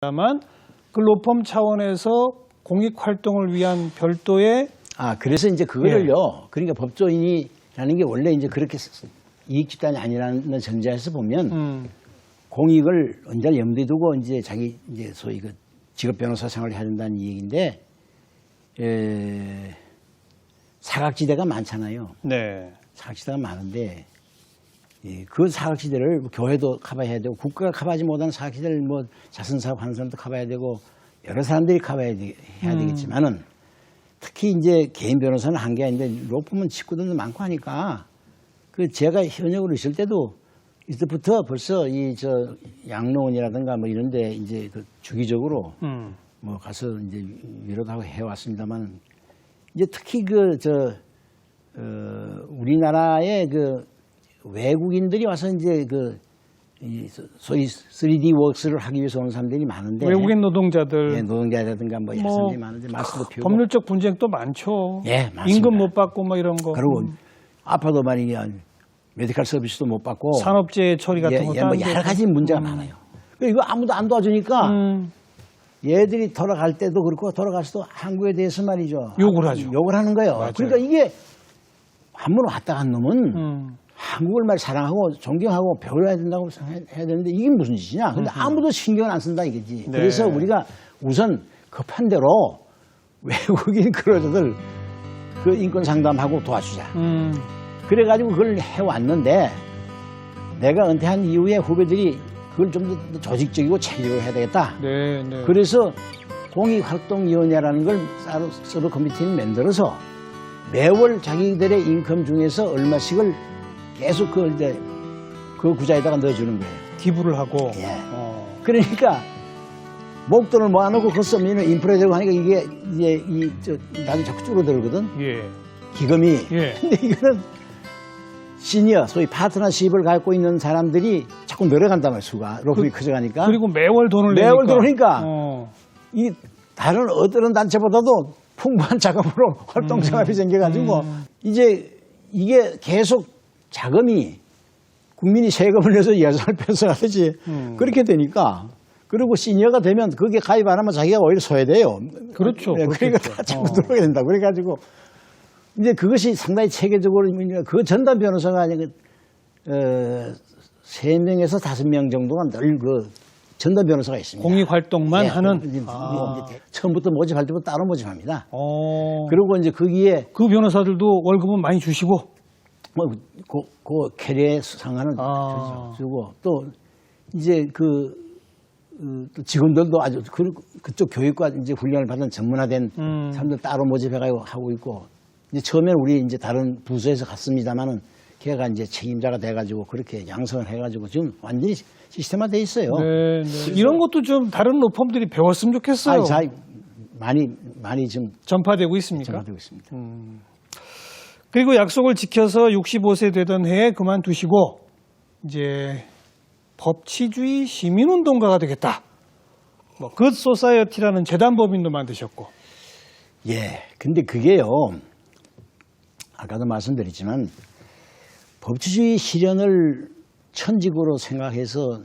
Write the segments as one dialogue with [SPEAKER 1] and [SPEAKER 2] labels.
[SPEAKER 1] 다만 그 로펌 차원에서 공익 활동을 위한 별도의
[SPEAKER 2] 그래서 이제 그거를요. 그러니까 법조인이라는 게 원래 이제 그렇게 이익 집단이 아니라는 전제에서 보면 공익을 언제나 염두에 두고 이제 자기 이제 소위 그 직업 변호사 생활을 해야 된다는 얘기인데 사각지대가 많잖아요.
[SPEAKER 1] 네.
[SPEAKER 2] 사각지대가 많은데 그 사각지대를 교회도 커버해야 되고 국가가 커버하지 못하는 사각지대를 뭐 자선사업 하는 사람도 커버해야 되고 여러 사람들이 커버해야 되겠지만은 특히 이제 개인 변호사는 한계가 있는데 로펌은 직구들도 많고 하니까 그 제가 현역으로 있을 때도 이때부터 벌써 이 저 양로원이라든가 뭐 이런데 이제 그 주기적으로 뭐 가서 이제 위로도 하고 해왔습니다만 이제 특히 그 우리나라의 그 외국인들이 와서 이제 그 소위 3D 웍스를 하기 위해서 오는 사람들이 많은데
[SPEAKER 1] 외국인 노동자들,
[SPEAKER 2] 예, 노동자라든가 뭐 여러 사람들이 많은데 마스도 피우고
[SPEAKER 1] 법률적 분쟁도 많죠.
[SPEAKER 2] 예, 맞습니다.
[SPEAKER 1] 임금 못 받고 뭐 이런 거.
[SPEAKER 2] 그리고 아파도 말이야 메디컬 서비스도 못 받고
[SPEAKER 1] 산업재해 처리 같은 것도
[SPEAKER 2] 뭐 여러 가지 문제가 많아요. 이거 아무도 안 도와주니까 얘들이 돌아갈 때도 그렇고 돌아가서도 한국에 대해서 말이죠.
[SPEAKER 1] 욕을 하죠.
[SPEAKER 2] 욕을 하는 거예요.
[SPEAKER 1] 맞아요.
[SPEAKER 2] 그러니까 이게 한 번 왔다 간 놈은 한국을 말 사랑하고 존경하고 배워야 된다고 생각해야 되는데 이게 무슨 짓이냐. 근데 아무도 신경을 안 쓴다 이거지.
[SPEAKER 1] 네.
[SPEAKER 2] 그래서 우리가 우선 급한 대로 외국인 근로자들 그 인권 상담하고 도와주자. 그래가지고 그걸 해왔는데 내가 은퇴한 이후에 후배들이 그걸 좀 더 조직적이고 체계적으로 해야 되겠다.
[SPEAKER 1] 네, 네.
[SPEAKER 2] 그래서 공익활동위원회라는 걸 서로 커미티를 만들어서 매월 자기들의 인컴 중에서 얼마씩을 계속 그 구자에다가 넣어주는 거예요.
[SPEAKER 1] 기부를 하고.
[SPEAKER 2] 예. 그러니까 목돈을 모아놓고 그거 쓰면 인프레 되고 하니까 이게 나도 자꾸 줄어들거든.
[SPEAKER 1] 예.
[SPEAKER 2] 기금이.
[SPEAKER 1] 예.
[SPEAKER 2] 근데 이거는 시니어, 소위 파트너십을 갖고 있는 사람들이 자꾸 늘어간단 말이야, 수가. 로펌이 커져가니까.
[SPEAKER 1] 그리고 매월 돈을
[SPEAKER 2] 매월
[SPEAKER 1] 내니까.
[SPEAKER 2] 들어오니까 이 다른 어떤 단체보다도 풍부한 자금으로 활동 생활이 생겨가지고 이제 이게 계속 자금이 국민이 세금을 내서 예산을 편성하듯이 그렇게 되니까 그리고 시니어가 되면 거기에 가입 안 하면 자기가 오히려 소외돼요.
[SPEAKER 1] 그렇죠.
[SPEAKER 2] 그러니까 다 자꾸 들어오게 된다. 그래가지고 이제 그것이 상당히 체계적으로 그 전담 변호사가 아니라 3명에서 5명 정도가 늘 그 전담 변호사가 있습니다.
[SPEAKER 1] 공익 활동만 하는.
[SPEAKER 2] 이제 처음부터 모집할 때부터 따로 모집합니다.
[SPEAKER 1] 어.
[SPEAKER 2] 그리고 이제 거기에
[SPEAKER 1] 그 변호사들도 월급은 많이 주시고.
[SPEAKER 2] 뭐 그 캐리어 상한을 주고 또 이제 또 직원들도 아주 그쪽 교육과 이제 훈련을 받은 전문화된 사람들 따로 모집해가지고 하고 있고 이제 처음에는 우리 이제 다른 부서에서 갔습니다만은 걔가 이제 책임자가 돼가지고 그렇게 양성을 해가지고 지금 완전히 시스템화돼 있어요.
[SPEAKER 1] 네, 네. 이런 것도 좀 다른 로펌들이 배웠으면 좋겠어요.
[SPEAKER 2] 많이 좀
[SPEAKER 1] 전파되고 있습니까?
[SPEAKER 2] 전파되고 있습니다.
[SPEAKER 1] 그리고 약속을 지켜서 65세 되던 해에 그만두시고 이제 법치주의 시민운동가가 되겠다. 뭐 굿소사이어티라는 재단법인도 만드셨고.
[SPEAKER 2] 예, 근데 그게요. 아까도 말씀드렸지만 법치주의 실현을 천직으로 생각해서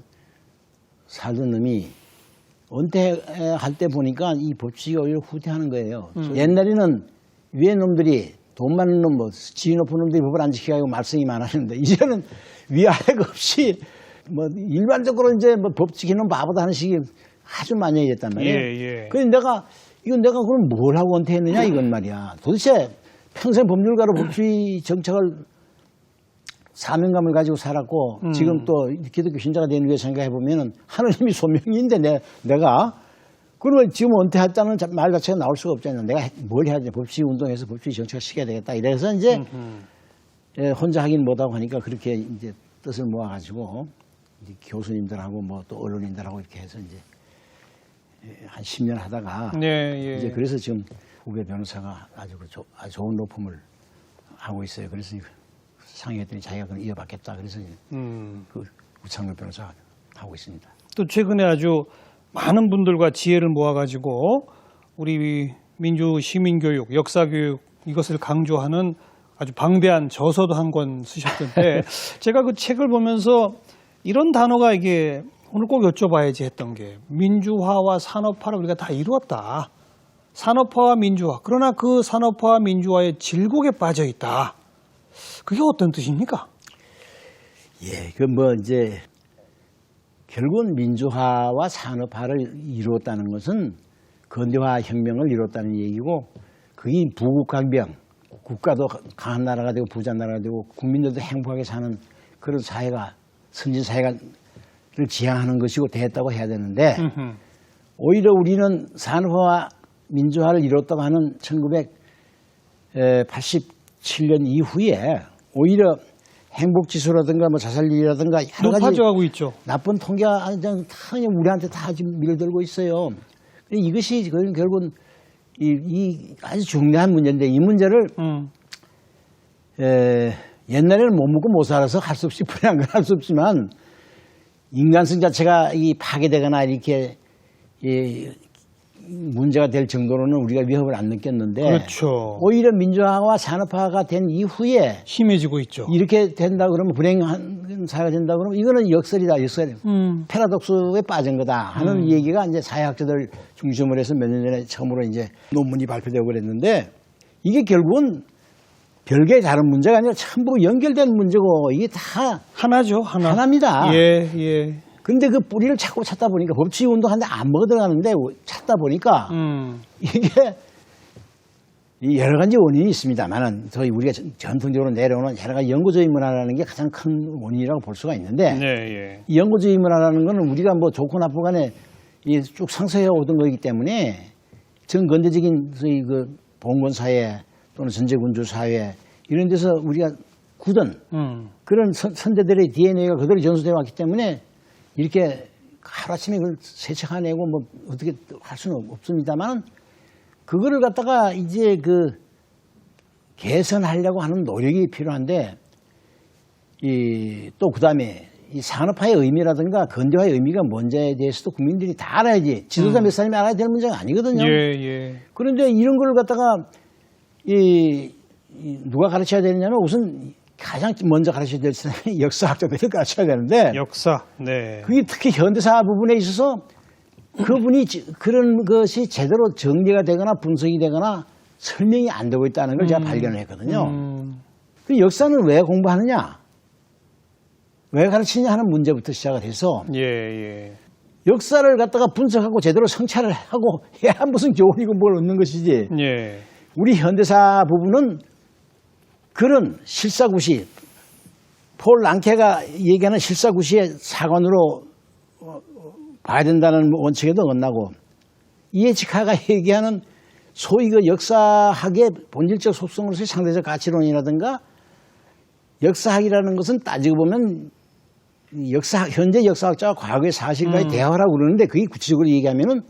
[SPEAKER 2] 살던 놈이 은퇴할 때 보니까 이 법치주의가 오히려 후퇴하는 거예요. 옛날에는 위에 놈들이 돈 많은 놈, 뭐 지위 높은 놈들이 법을 안 지키고 말썽이 많았는데 이제는 위아래가 없이 뭐 일반적으로 이제 뭐 법 지키는 바보다 하는 식이 아주 만연해졌단 말이에요.
[SPEAKER 1] 예.
[SPEAKER 2] 그래서 내가 그럼 뭘 하고 은퇴했느냐 이건 말이야. 도대체 평생 법률가로 법치주의 정책을 사명감을 가지고 살았고 지금 또 기독교 신자가 되는 위해 생각해 보면은 하느님이 소명인데 내가 그러면 지금 은퇴했다는 말 자체가 나올 수가 없잖아요. 내가 뭘 해야 돼? 법치주의 운동해서 법치주의 정책을 시켜야 되겠다. 이래서 이제 혼자 하긴 못하고 하니까 그렇게 이제 뜻을 모아가지고 이제 교수님들하고 뭐 또 언론인들하고 이렇게 해서 이제 한 10년 하다가 이제 그래서 지금 후배 변호사가 아주 좋은 로펌을 하고 있어요. 그래서 상의했더니 자기가 그걸 이어받겠다. 그래서 그 우창렬 변호사가 하고 있습니다.
[SPEAKER 1] 또 최근에 아주 많은 분들과 지혜를 모아가지고 우리 민주 시민교육, 역사교육 이것을 강조하는 아주 방대한 저서도 한 권 쓰셨던데 제가 그 책을 보면서 이런 단어가 이게 오늘 꼭 여쭤봐야지 했던 게 민주화와 산업화를 우리가 다 이루었다. 산업화와 민주화. 그러나 그 산업화와 민주화의 질곡에 빠져 있다. 그게 어떤 뜻입니까?
[SPEAKER 2] 예, 그 뭐 이제 결국은 민주화와 산업화를 이루었다는 것은 근대화 혁명을 이뤘다는 얘기고, 그게 부국강병, 국가도 강한 나라가 되고 부자 나라가 되고 국민들도 행복하게 사는 그런 사회가, 선진 사회를 지향하는 것이고 됐다고 해야 되는데, 오히려 우리는 산업화와 민주화를 이뤘다고 하는 1987년 이후에 오히려 행복지수라든가 뭐 자살률이라든가 여러 가지
[SPEAKER 1] 높아져가고 있죠.
[SPEAKER 2] 나쁜 통계가 다 우리한테 다 지금 밀들고 있어요. 이것이 결국은 이 아주 중요한 문제인데, 이 문제를 옛날에는 못 먹고 못 살아서 할 수 없이 불행한 건 할 수 없지만, 인간성 자체가 이 파괴되거나 이렇게 문제가 될 정도로는 우리가 위협을 안 느꼈는데,
[SPEAKER 1] 그렇죠.
[SPEAKER 2] 오히려 민주화와 산업화가 된 이후에
[SPEAKER 1] 심해지고 있죠.
[SPEAKER 2] 이렇게 된다 그러면, 불행한 사회가 된다 그러면 이거는 역설이다, 역설. 패러독스에 빠진 거다 하는 얘기가 이제 사회학자들 중심으로 해서 몇 년 전에 처음으로 이제 논문이 발표되고 그랬는데, 이게 결국은 별개의 다른 문제가 아니라 전부 연결된 문제고, 이게 다
[SPEAKER 1] 하나죠,
[SPEAKER 2] 하나입니다.
[SPEAKER 1] 예, 예.
[SPEAKER 2] 근데 그 뿌리를 자꾸 찾다 보니까, 법치주의 운동하는데 안 먹어 들어가는데 찾다 보니까 이게 여러 가지 원인이 있습니다만은, 저희 우리가 전통적으로 내려오는 여러 가지 영구주의 문화라는 게 가장 큰 원인이라고 볼 수가 있는데,
[SPEAKER 1] 네, 예.
[SPEAKER 2] 이 영구주의 문화라는 거는 우리가 뭐 좋고 나쁘고 간에 쭉 상서해 오던 거기 때문에, 전근대적인 소위 그 봉건사회 또는 전제군주사회 이런 데서 우리가 굳은 그런 선대들의 DNA가 그대로 전수되어 왔기 때문에 이렇게 하루아침에 그걸 세척해내고 뭐 어떻게 할 수는 없습니다만, 그거를 갖다가 이제 그 개선하려고 하는 노력이 필요한데, 또 그 다음에 이 산업화의 의미라든가 근대화의 의미가 뭔지에 대해서도 국민들이 다 알아야지, 지도자 몇 사람이 알아야 될 문제가 아니거든요.
[SPEAKER 1] 예, 예.
[SPEAKER 2] 그런데 이런 걸 갖다가 누가 가르쳐야 되느냐면, 우선 가장 먼저 가르쳐야 될 사람이 역사학자들이 가르쳐야 되는데,
[SPEAKER 1] 역사, 네.
[SPEAKER 2] 그게 특히 현대사 부분에 있어서 그분이 그런 것이 제대로 정리가 되거나 분석이 되거나 설명이 안 되고 있다는 걸 제가 발견을 했거든요. 그 역사는 왜 공부하느냐, 왜 가르치냐 하는 문제부터 시작을 해서,
[SPEAKER 1] 예, 예.
[SPEAKER 2] 역사를 갖다가 분석하고 제대로 성찰을 하고 해야 무슨 교훈이고 뭘 얻는 것이지,
[SPEAKER 1] 예.
[SPEAKER 2] 우리 현대사 부분은 그런 실사구시, 폴 랑케가 얘기하는 실사구시의 사관으로 봐야 된다는 원칙에도 어긋나고, 이에치카가 얘기하는 소위 그 역사학의 본질적 속성으로서의 상대적 가치론이라든가, 역사학이라는 것은 따지고 보면 현재 역사학자와 과거의 사실과의 대화라고 그러는데, 그게 구체적으로 얘기하면은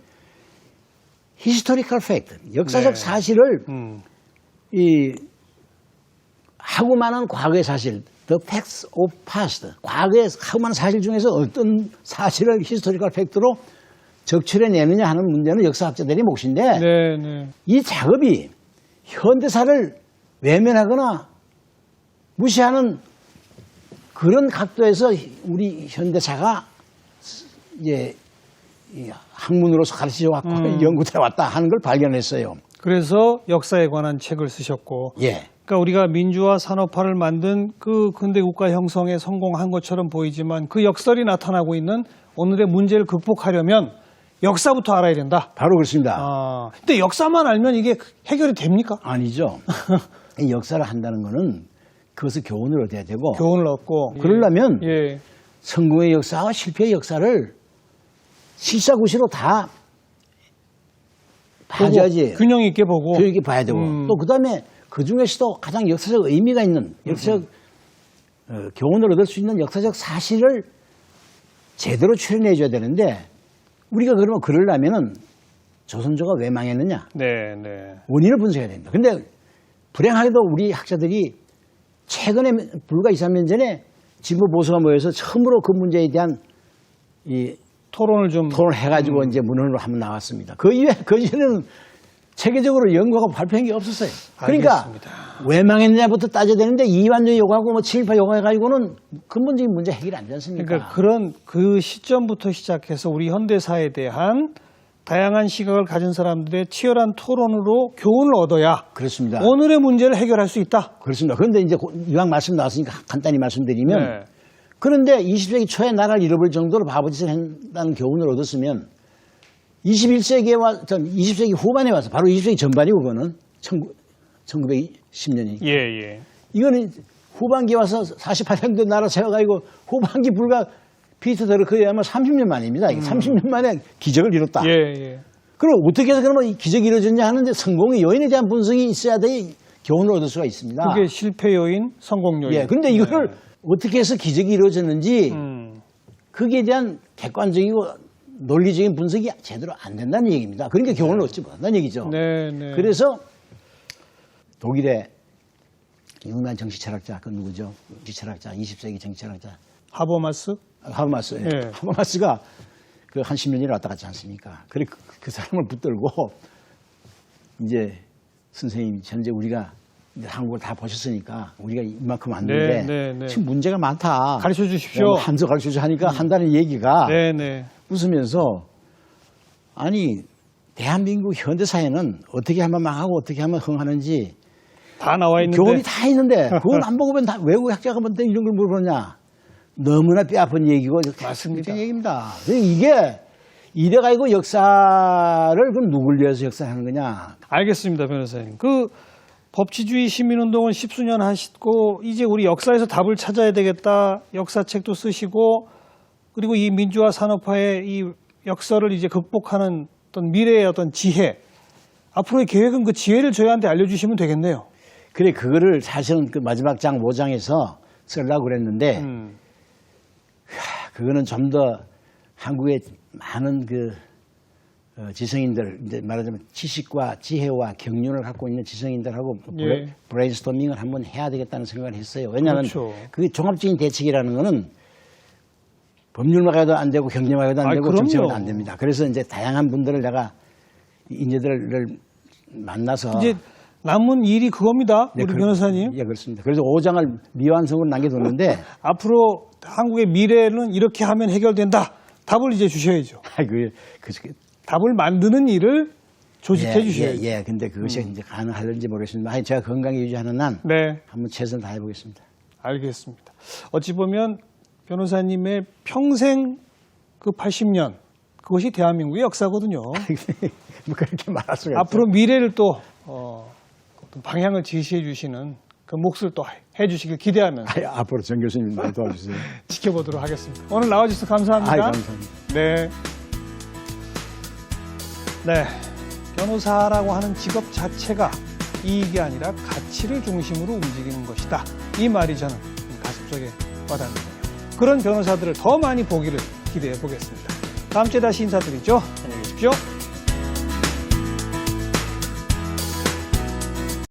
[SPEAKER 2] historical fact, 역사적
[SPEAKER 1] 네.
[SPEAKER 2] 사실을 하고 많은 과거의 사실, the facts of past, 과거의 하고 많은 사실 중에서 어떤 사실을 historical fact로 적출해내느냐 하는 문제는 역사학자들의 몫인데,
[SPEAKER 1] 네, 네.
[SPEAKER 2] 이 작업이 현대사를 외면하거나 무시하는 그런 각도에서 우리 현대사가 이제 이 학문으로서 가르쳐 왔고 연구돼 왔다 하는 걸 발견했어요.
[SPEAKER 1] 그래서 역사에 관한 책을 쓰셨고,
[SPEAKER 2] 예.
[SPEAKER 1] 그러니까 우리가 민주화 산업화를 만든 그 근대 국가 형성에 성공한 것처럼 보이지만, 그 역설이 나타나고 있는 오늘의 문제를 극복하려면 역사부터 알아야 된다.
[SPEAKER 2] 바로 그렇습니다.
[SPEAKER 1] 아, 근데 역사만 알면 이게 해결이 됩니까?
[SPEAKER 2] 아니죠. 이 역사를 한다는 거는 그것을 교훈을 얻어야 되고,
[SPEAKER 1] 교훈을 얻고.
[SPEAKER 2] 그러려면
[SPEAKER 1] 예.
[SPEAKER 2] 성공의 역사와 실패의 역사를 실사구시로 다 봐야지.
[SPEAKER 1] 균형 있게 보고.
[SPEAKER 2] 교육이 봐야 되고, 또 그 다음에 그 중에서도 가장 역사적 의미가 있는, 역사적 교훈을 얻을 수 있는 역사적 사실을 제대로 추려내 줘야 되는데, 우리가 그러려면은 조선조가 왜 망했느냐,
[SPEAKER 1] 네, 네.
[SPEAKER 2] 원인을 분석해야 됩니다. 근데 불행하게도 우리 학자들이 최근에 불과 2, 3년 전에 진보 보수가 모여서 처음으로 그 문제에 대한 이
[SPEAKER 1] 토론을 좀.
[SPEAKER 2] 토론을 해가지고 이제 문헌으로 한번 나왔습니다. 그 이전에는 체계적으로 연구하고 발표한 게 없었어요. 그러니까
[SPEAKER 1] 알겠습니다.
[SPEAKER 2] 왜 망했냐부터 따져야 되는데 이완전 요구하고 뭐 7.18 요구해가지고는 근본적인 문제 해결이 안 되지 않습니까?
[SPEAKER 1] 그러니까 그런 그 시점부터 시작해서 우리 현대사에 대한 다양한 시각을 가진 사람들의 치열한 토론으로 교훈을 얻어야
[SPEAKER 2] 그렇습니다.
[SPEAKER 1] 오늘의 문제를 해결할 수 있다.
[SPEAKER 2] 그렇습니다. 그런데 이제 이왕 말씀 나왔으니까 간단히 말씀드리면
[SPEAKER 1] 네.
[SPEAKER 2] 그런데 20세기 초에 나라를 잃어버릴 정도로 바보짓을 한다는 교훈을 얻었으면 20세기 후반에 와서 바로 20세기 전반이고 그거는 1910년이
[SPEAKER 1] 예.
[SPEAKER 2] 이거는 후반기에 와서 48년도 나라 세워가지고 후반기 불과 피터 드러크에야만 30년 만입니다. 30년 만에 기적을 이뤘다.
[SPEAKER 1] 예.
[SPEAKER 2] 그럼 어떻게 해서 그러면 이 기적이 이루어졌냐 하는데 성공의 요인에 대한 분석이 있어야 돼 교훈을 얻을 수가 있습니다.
[SPEAKER 1] 그게 실패 요인, 성공 요인.
[SPEAKER 2] 예, 그런데 이거를 어떻게 해서 기적이 이루어졌는지 거기에 대한 객관적이고 논리적인 분석이 제대로 안 된다는 얘기입니다. 그러니까 교훈을 얻지 못한다는 얘기죠.
[SPEAKER 1] 네.
[SPEAKER 2] 그래서 독일의 유명한 정치철학자, 그 누구죠? 정치철학자, 20세기 정치철학자.
[SPEAKER 1] 하버마스?
[SPEAKER 2] 하버마스. 예.
[SPEAKER 1] 예.
[SPEAKER 2] 하버마스가 그 한 10년이 왔다 갔지 않습니까? 그래, 그 사람을 붙들고 이제 선생님, 현재 우리가 이제 한국을 다 보셨으니까 우리가 이만큼 왔는데
[SPEAKER 1] 네.
[SPEAKER 2] 지금 문제가 많다.
[SPEAKER 1] 가르쳐 주십시오.
[SPEAKER 2] 한서 가르쳐 주십시오 하니까 한다는 얘기가
[SPEAKER 1] 네.
[SPEAKER 2] 웃으면서 아니 대한민국 현대사회는 어떻게 하면 망하고 어떻게 하면 흥하는지
[SPEAKER 1] 다 나와 있는데.
[SPEAKER 2] 교훈이 다 있는데 그걸 안 보고 다 외국 학자가 뭔데 이런 걸 물어보냐. 너무나 뼈아픈 얘기고
[SPEAKER 1] 맞습니다.
[SPEAKER 2] 그런 얘기입니다. 이게 이래가지고 역사를 그럼 누굴 위해서 역사하는 거냐.
[SPEAKER 1] 알겠습니다, 변호사님. 그 법치주의 시민운동을 10수년 하시고 이제 우리 역사에서 답을 찾아야 되겠다. 역사책도 쓰시고 그리고 이 민주화 산업화의 이 역사를 이제 극복하는 어떤 미래의 어떤 지혜. 앞으로의 계획은 그 지혜를 저희한테 알려주시면 되겠네요.
[SPEAKER 2] 그래 그거를 사실은 그 마지막 장 5장에서 쓰려고 그랬는데 그거는 좀 더 한국의 많은 그 지성인들 이제 말하자면 지식과 지혜와 경륜을 갖고 있는 지성인들하고 브레인스토밍을 한번 해야 되겠다는 생각을 했어요. 왜냐하면
[SPEAKER 1] 그렇죠.
[SPEAKER 2] 그게 종합적인 대책이라는 거는 법률마가도 안 되고 경제마가도 안 되고 정책마도 안 됩니다. 그래서 이제 다양한 분들을 내가 인재들을 만나서
[SPEAKER 1] 이제 남은 일이 그겁니다. 우리 변호사님.
[SPEAKER 2] 예, 그렇습니다. 그래서 5장을 미완성으로 남겨뒀는데
[SPEAKER 1] 앞으로 한국의 미래는 이렇게 하면 해결된다. 답을 이제 주셔야죠. 답을 만드는 일을 조직해 주셔야죠.
[SPEAKER 2] 예, 근데 그것이 이제 가능할는지 모르겠습니다. 제가 건강히 유지하는 한 한번 최선을 다해보겠습니다.
[SPEAKER 1] 알겠습니다. 어찌 보면 변호사님의 평생 그 80년 그것이 대한민국의 역사거든요.
[SPEAKER 2] 뭐 그렇게 말할 수가
[SPEAKER 1] 앞으로 미래를 또 어떤 방향을 제시해 주시는 그 몫을 또 해주시길 기대하면서
[SPEAKER 2] 앞으로 정 교수님 많이 도와주세요.
[SPEAKER 1] 지켜보도록 하겠습니다. 오늘 나와주셔서 감사합니다.
[SPEAKER 2] 감사합니다.
[SPEAKER 1] 네. 변호사라고 하는 직업 자체가 이익이 아니라 가치를 중심으로 움직이는 것이다. 이 말이 저는 가슴속에 와닿는군요. 그런 변호사들을 더 많이 보기를 기대해 보겠습니다. 다음 주에 다시 인사드리죠. 안녕히 계십시오.